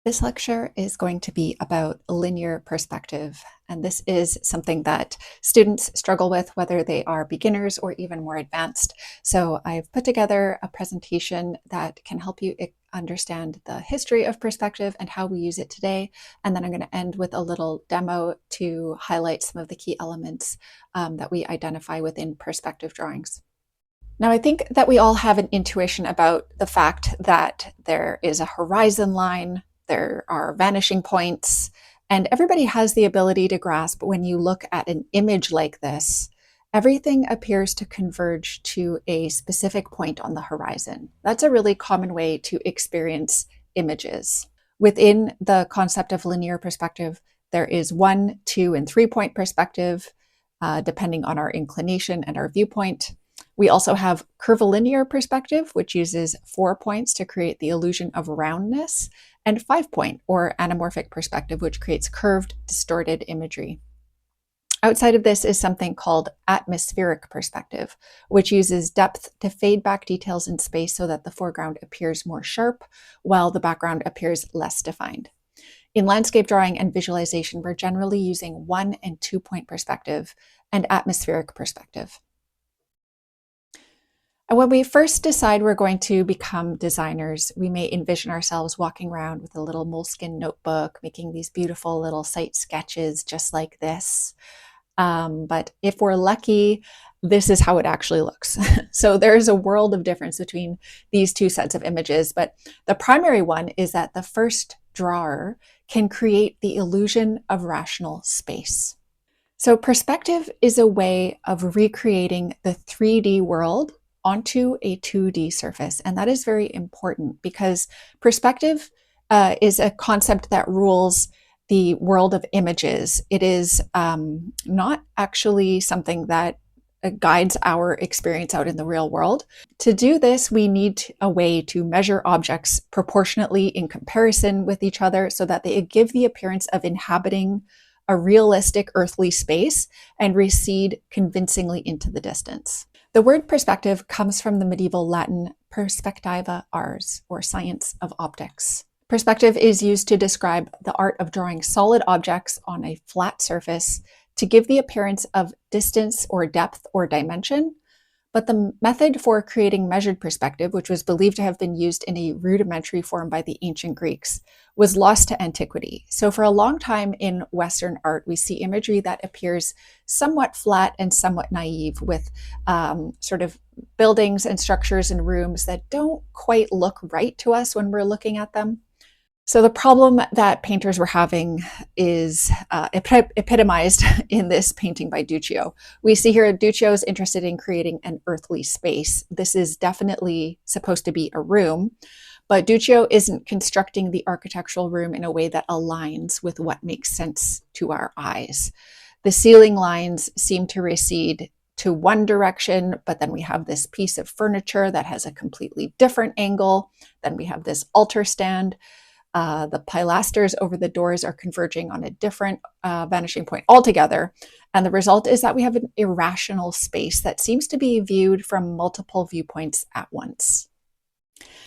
This lecture is going to be about linear perspective, and this is something that students struggle with, whether they are beginners or even more advanced. So I've put together a presentation that can help you understand the history of perspective and how we use it today. And then I'm going to end with a little demo to highlight some of the key elements that we identify within perspective drawings. Now, I think that we all have an intuition about the fact that there is a horizon line, there are vanishing points, and everybody has the ability to grasp when you look at an image like this, everything appears to converge to a specific point on the horizon. That's a really common way to experience images. Within the concept of linear perspective, there is 1, 2, and 3-point perspective, depending on our inclination and our viewpoint. We also have curvilinear perspective, which uses 4 points to create the illusion of roundness, and 5-point or anamorphic perspective, which creates curved, distorted imagery. Outside of this is something called atmospheric perspective, which uses depth to fade back details in space so that the foreground appears more sharp, while the background appears less defined. In landscape drawing and visualization, we're generally using 1 and 2-point perspective and atmospheric perspective. And when we first decide we're going to become designers, we may envision ourselves walking around with a little moleskin notebook, making these beautiful little site sketches just like this. But if we're lucky, this is how it actually looks. So there's a world of difference between these two sets of images, but the primary one is that the first drawer can create the illusion of rational space. So perspective is a way of recreating the 3D world onto a 2D surface. And that is very important because perspective is a concept that rules the world of images. It is not actually something that guides our experience out in the real world. To do this, we need a way to measure objects proportionately in comparison with each other so that they give the appearance of inhabiting a realistic earthly space and recede convincingly into the distance. The word perspective comes from the medieval Latin perspectiva ars, or science of optics. Perspective is used to describe the art of drawing solid objects on a flat surface to give the appearance of distance or depth or dimension. But the method for creating measured perspective, which was believed to have been used in a rudimentary form by the ancient Greeks, was lost to antiquity. So for a long time in Western art, we see imagery that appears somewhat flat and somewhat naive, with sort of buildings and structures and rooms that don't quite look right to us when we're looking at them. So the problem that painters were having is epitomized in this painting by Duccio. We see here Duccio is interested in creating an earthly space. This is definitely supposed to be a room, but Duccio isn't constructing the architectural room in a way that aligns with what makes sense to our eyes. The ceiling lines seem to recede to one direction, but then we have this piece of furniture that has a completely different angle. Then we have this altar stand. The pilasters over the doors are converging on a different vanishing point altogether. And the result is that we have an irrational space that seems to be viewed from multiple viewpoints at once.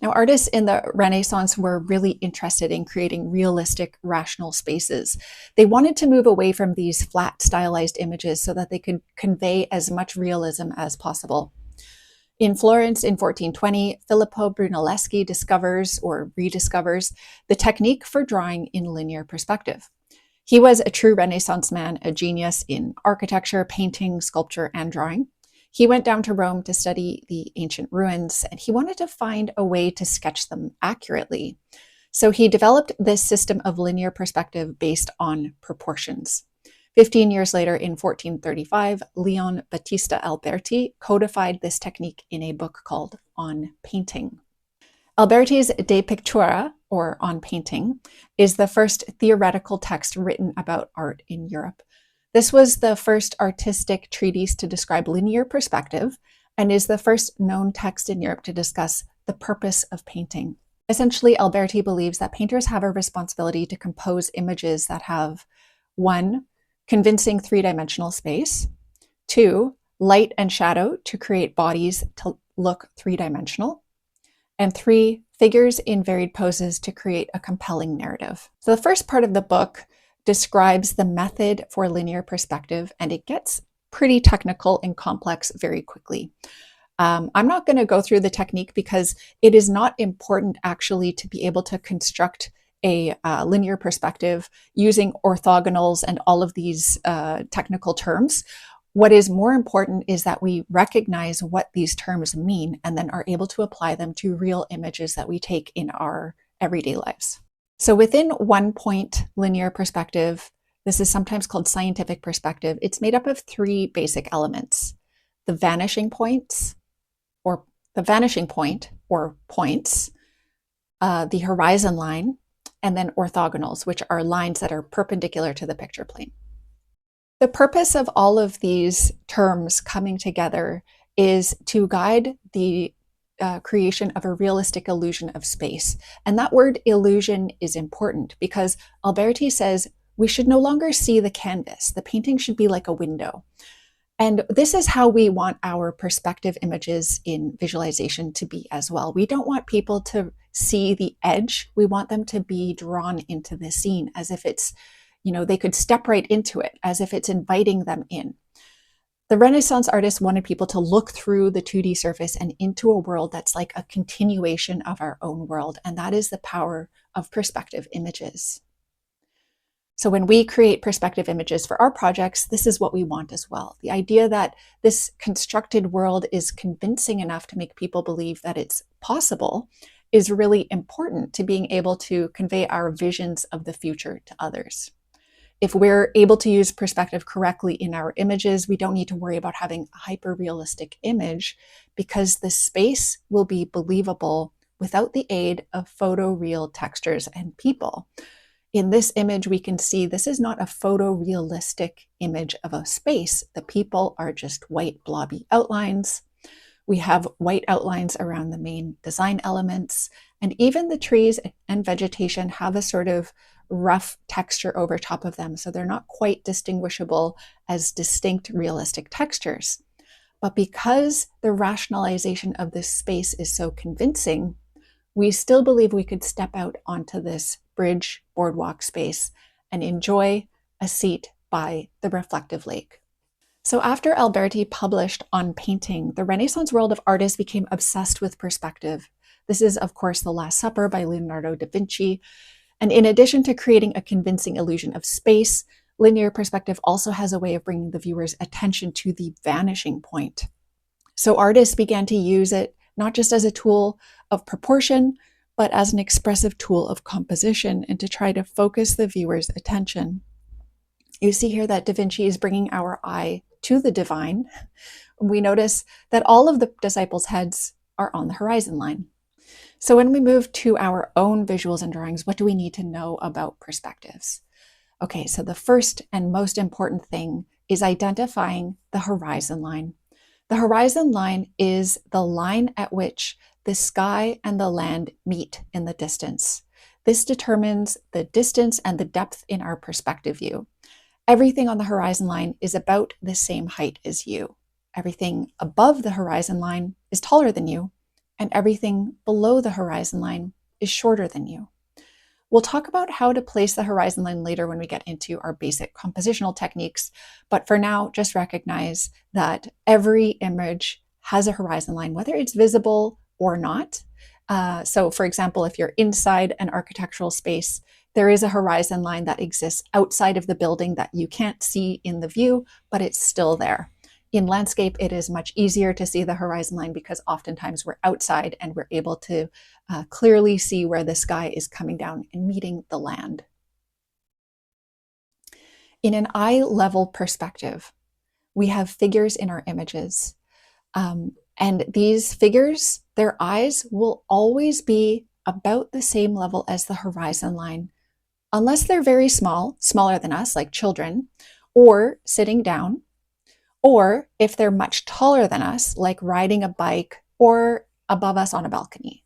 Now, artists in the Renaissance were really interested in creating realistic, rational spaces. They wanted to move away from these flat, stylized images so that they could convey as much realism as possible. In Florence in 1420, Filippo Brunelleschi discovers or rediscovers the technique for drawing in linear perspective. He was a true Renaissance man, a genius in architecture, painting, sculpture, and drawing. He went down to Rome to study the ancient ruins, and he wanted to find a way to sketch them accurately. So he developed this system of linear perspective based on proportions. 15 years later, in 1435, Leon Battista Alberti codified this technique in a book called On Painting. Alberti's De Pictura, or On Painting, is the first theoretical text written about art in Europe. This was the first artistic treatise to describe linear perspective and is the first known text in Europe to discuss the purpose of painting. Essentially, Alberti believes that painters have a responsibility to compose images that have 1, convincing 3-dimensional space, 2, light and shadow to create bodies to look 3-dimensional, and 3, figures in varied poses to create a compelling narrative. So the first part of the book describes the method for linear perspective, and it gets pretty technical and complex very quickly. I'm not going to go through the technique because it is not important actually to be able to construct a linear perspective using orthogonals and all of these technical terms. What is more important is that we recognize what these terms mean and then are able to apply them to real images that we take in our everyday lives. So within 1-point linear perspective, this is sometimes called scientific perspective. It's made up of 3 basic elements: the vanishing points, or the vanishing point, or points, the horizon line, and then orthogonals, which are lines that are perpendicular to the picture plane. The purpose of all of these terms coming together is to guide the creation of a realistic illusion of space. And that word illusion is important because Alberti says we should no longer see the canvas. The painting should be like a window. And this is how we want our perspective images in visualization to be as well. We don't want people to see the edge. We want them to be drawn into the scene as if it's, they could step right into it, as if it's inviting them in. The Renaissance artists wanted people to look through the 2D surface and into a world that's like a continuation of our own world. And that is the power of perspective images. So when we create perspective images for our projects, this is what we want as well. The idea that this constructed world is convincing enough to make people believe that it's possible is really important to being able to convey our visions of the future to others. If we're able to use perspective correctly in our images, we don't need to worry about having a hyper-realistic image because the space will be believable without the aid of photoreal textures and people. In this image, we can see this is not a photorealistic image of a space. The people are just white blobby outlines. We have white outlines around the main design elements, and even the trees and vegetation have a sort of rough texture over top of them, so they're not quite distinguishable as distinct realistic textures. But because the rationalization of this space is so convincing, we still believe we could step out onto this bridge boardwalk space and enjoy a seat by the reflective lake. So after Alberti published on painting, the Renaissance world of artists became obsessed with perspective. This is, of course, The Last Supper by Leonardo da Vinci. And in addition to creating a convincing illusion of space, linear perspective also has a way of bringing the viewer's attention to the vanishing point. So artists began to use it not just as a tool of proportion, but as an expressive tool of composition and to try to focus the viewer's attention. You see here that Da Vinci is bringing our eye to the divine. We notice that all of the disciples' heads are on the horizon line. So when we move to our own visuals and drawings, what do we need to know about perspectives? Okay, so the first and most important thing is identifying the horizon line. The horizon line is the line at which the sky and the land meet in the distance. This determines the distance and the depth in our perspective view. Everything on the horizon line is about the same height as you. Everything above the horizon line is taller than you, and everything below the horizon line is shorter than you. We'll talk about how to place the horizon line later when we get into our basic compositional techniques, but for now, just recognize that every image has a horizon line, whether it's visible or not. So for example, if you're inside an architectural space, there is a horizon line that exists outside of the building that you can't see in the view, but it's still there. In landscape, it is much easier to see the horizon line because oftentimes we're outside and we're able to clearly see where the sky is coming down and meeting the land. In an eye-level perspective, we have figures in our images. And these figures, their eyes will always be about the same level as the horizon line, unless they're very small, smaller than us, like children, or sitting down, or if they're much taller than us, like riding a bike or above us on a balcony.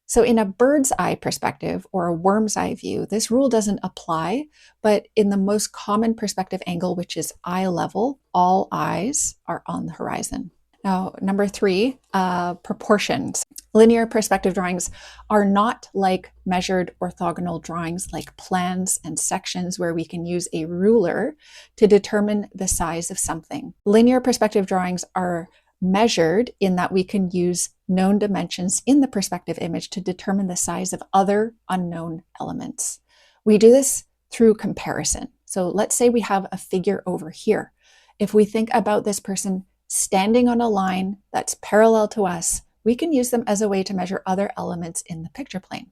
So in a bird's eye perspective or a worm's eye view, this rule doesn't apply, but in the most common perspective angle, which is eye level, all eyes are on the horizon. Now, number three, proportions. Linear perspective drawings are not like measured orthogonal drawings like plans and sections where we can use a ruler to determine the size of something. Linear perspective drawings are measured in that we can use known dimensions in the perspective image to determine the size of other unknown elements. We do this through comparison. So let's say we have a figure over here. If we think about this person standing on a line that's parallel to us, we can use them as a way to measure other elements in the picture plane.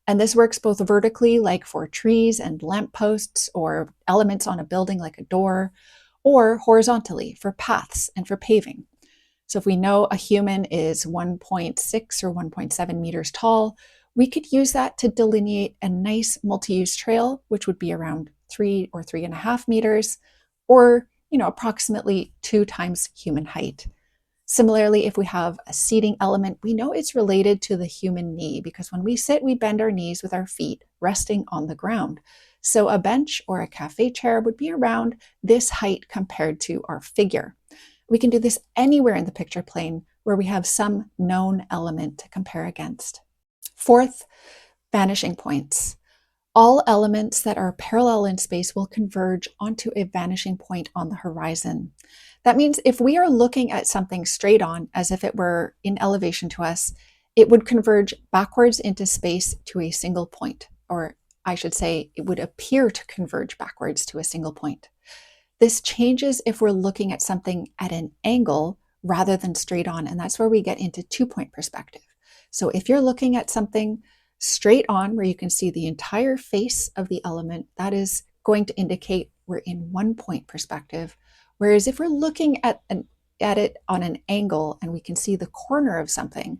And this works both vertically, like for trees and lampposts, or elements on a building like a door, or horizontally for paths and for paving. So if we know a human is 1.6 or 1.7 meters tall, we could use that to delineate a nice multi-use trail, which would be around 3 or 3.5 meters, or approximately 2 times human height. Similarly, if we have a seating element, we know it's related to the human knee because when we sit, we bend our knees with our feet resting on the ground. So a bench or a cafe chair would be around this height compared to our figure. We can do this anywhere in the picture plane where we have some known element to compare against. Fourth, vanishing points. All elements that are parallel in space will converge onto a vanishing point on the horizon. That means if we are looking at something straight on, as if it were in elevation to us, it would converge backwards into space to a single point, or I should say, it would appear to converge backwards to a single point. This changes if we're looking at something at an angle rather than straight on, and that's where we get into two-point perspective. So if you're looking at something straight on where you can see the entire face of the element, that is going to indicate we're in one-point perspective. Whereas if we're looking at it on an angle and we can see the corner of something,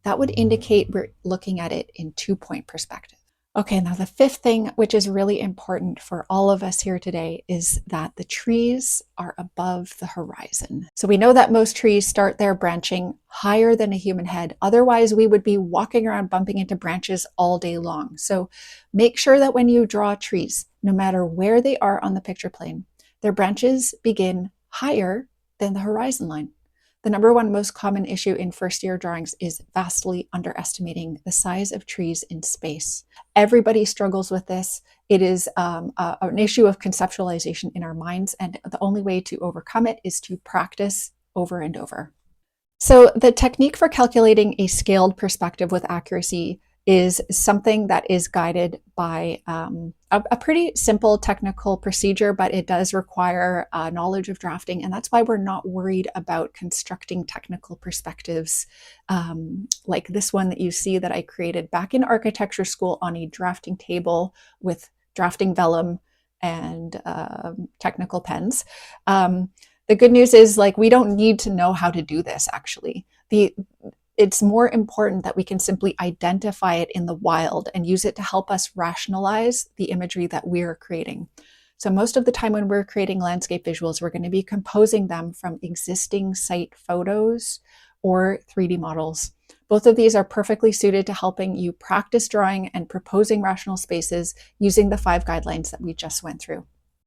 that would indicate we're looking at it in two-point perspective. Okay, now the fifth thing, which is really important for all of us here today, is that the trees are above the horizon. So we know that most trees start their branching higher than a human head. Otherwise, we would be walking around bumping into branches all day long. So make sure that when you draw trees, no matter where they are on the picture plane, their branches begin higher than the horizon line. The number one most common issue in first-year drawings is vastly underestimating the size of trees in space. Everybody struggles with this. It is an issue of conceptualization in our minds, and the only way to overcome it is to practice over and over. So the technique for calculating a scaled perspective with accuracy is something that is guided by a pretty simple technical procedure, but it does require knowledge of drafting. And that's why we're not worried about constructing technical perspectives like this one that you see that I created back in architecture school on a drafting table with drafting vellum and technical pens. The good news is, we don't need to know how to do this, actually. It's more important that we can simply identify it in the wild and use it to help us rationalize the imagery that we're creating. So most of the time when we're creating landscape visuals, we're going to be composing them from existing site photos or 3D models. Both of these are perfectly suited to helping you practice drawing and proposing rational spaces using the 5 guidelines that we just went through.